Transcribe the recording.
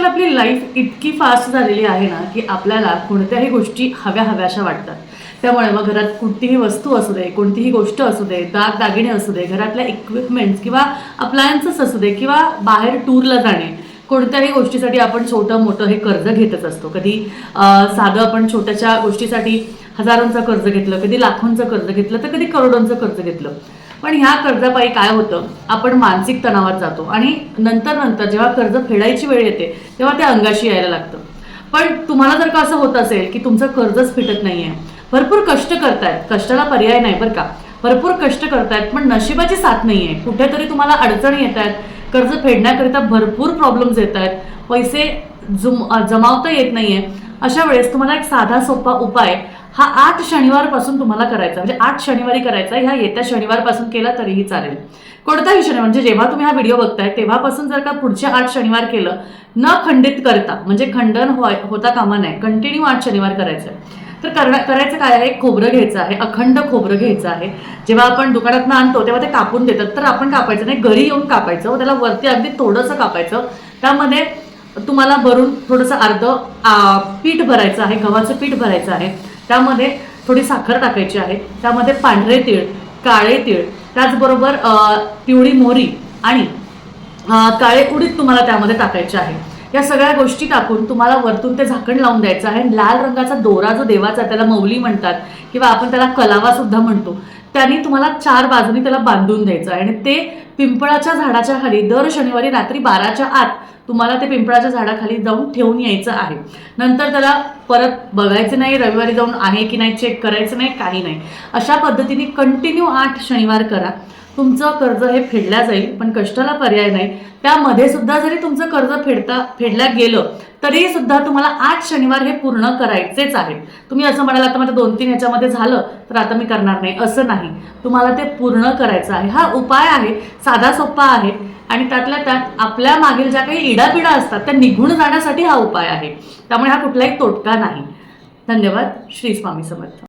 आजकाल आपली लाईफ इतकी फास्ट झालेली आहे ना की आपल्याला कोणत्याही गोष्टी हव्याशा वाटतात. त्यामुळे मग घरात कोणतीही वस्तू असू दे, कोणतीही गोष्ट असू दे, दागिने असू दे, घरातल्या इक्विपमेंट्स किंवा अप्लायन्सेस असू दे किंवा बाहेर टूरला जाणे, कोणत्याही गोष्टीसाठी आपण छोटं मोठं हे कर्ज घेतच असतो. कधी साधं आपण छोट्याशा गोष्टीसाठी हजारोंचं कर्ज घेतलं, कधी लाखोंचं कर्ज घेतलं, तर कधी करोडोंचं कर्ज घेतलं. पण ह्या कर्जापायी काय होतं, आपण मानसिक तणावात जातो आणि नंतर जेव्हा कर्ज फेडायची वेळ येते तेव्हा ते अंगाशी यायला लागतं. पण तुम्हाला जर का असं होत असेल की तुमचं कर्जच फिटत नाहीये, भरपूर कष्ट करतायत, कष्टाला पर्याय नाही बरं का, भरपूर कष्ट करतायत पण नशिबाची साथ नाहीये, कुठेतरी तुम्हाला अडचणी येत आहेत, कर्ज फेडण्याकरिता भरपूर प्रॉब्लेम्स येत आहेत, पैसे जमावता येत नाहीये, अशा वेळेस तुम्हाला एक साधा सोपा उपाय हा 8 शनिवारपासून तुम्हाला करायचा, म्हणजे 8 शनिवारी करायचा. ह्या येत्या शनिवारपासून केला तरीही चालेल, कोणताही शनिवार, म्हणजे जेव्हा तुम्ही हा व्हिडिओ बघताय तेव्हापासून जर का पुढचे 8 शनिवार केलं न खंडित करता, म्हणजे खंडन होता कामा नाही, कंटिन्यू 8 शनिवार करायचं. तर करायचं काय आहे, खोबरं घ्यायचं आहे, अखंड खोबरं घ्यायचं आहे. जेव्हा आपण दुकानातनं आणतो तेव्हा ते कापून देतात, तर आपण कापायचं नाही, घरी येऊन कापायचं, त्याला वरती अगदी थोडंसं कापायचं. त्यामध्ये तुम्हाला भरून थोडंसं अर्ध पीठ भरायचं आहे, गव्हाचं पीठ भरायचं आहे. त्यामध्ये थोडी साखर टाकायची आहे, त्यामध्ये पांढरे तीळ, काळे तीळ, त्याचबरोबर पिवळी मोहरी आणि काळे उडीद तुम्हाला त्यामध्ये टाकायचे आहे. या सगळ्या गोष्टी टाकून तुम्हाला वरतून ते झाकण लावून द्यायचं आहे. लाल रंगाचा दोरा जो देवाचा, त्याला मौली म्हणतात किंवा आपण त्याला कलावा सुद्धा म्हणतो, त्यांनी तुम्हाला 4 बाजूनी त्याला बांधून द्यायचं आहे आणि ते पिंपळाच्या झाडाच्या खाली दर शनिवारी रात्री 12च्या आत तुम्हाला ते पिंपळाच्या झाडाखाली जाऊन ठेवून यायचं आहे. नंतर त्याला परत बघायचं नाही, रविवारी जाऊन आहे की नाही चेक करायचं नाही, काही नाही. अशा पद्धतीने कंटिन्यू 8 शनिवार करा, तुमचं कर्ज हे फेडल्या जाईल. पण कष्टाला पर्याय नाही, त्यामध्ये सुद्धा जरी तुमचं कर्ज फेडल्या गेलं तरी सुद्धा तुम्हाला 8 शनिवार हे पूर्ण करायचेच आहेत. तुम्ही असं म्हणाल आता माझं 2-3 ह्याच्यामध्ये झालं तर आता मी करणार नाही, असं नाही, तुम्हाला ते पूर्ण करायचं आहे. हा उपाय आहे, साधा सोपा आहे आणि त्यातल्या त्यात आपल्या मागील ज्या काही इडापिडा असतात त्या निघून जाण्यासाठी हा उपाय आहे. त्यामुळे हा कुठलाही तोटका नाही. धन्यवाद. श्री स्वामी समर्थ.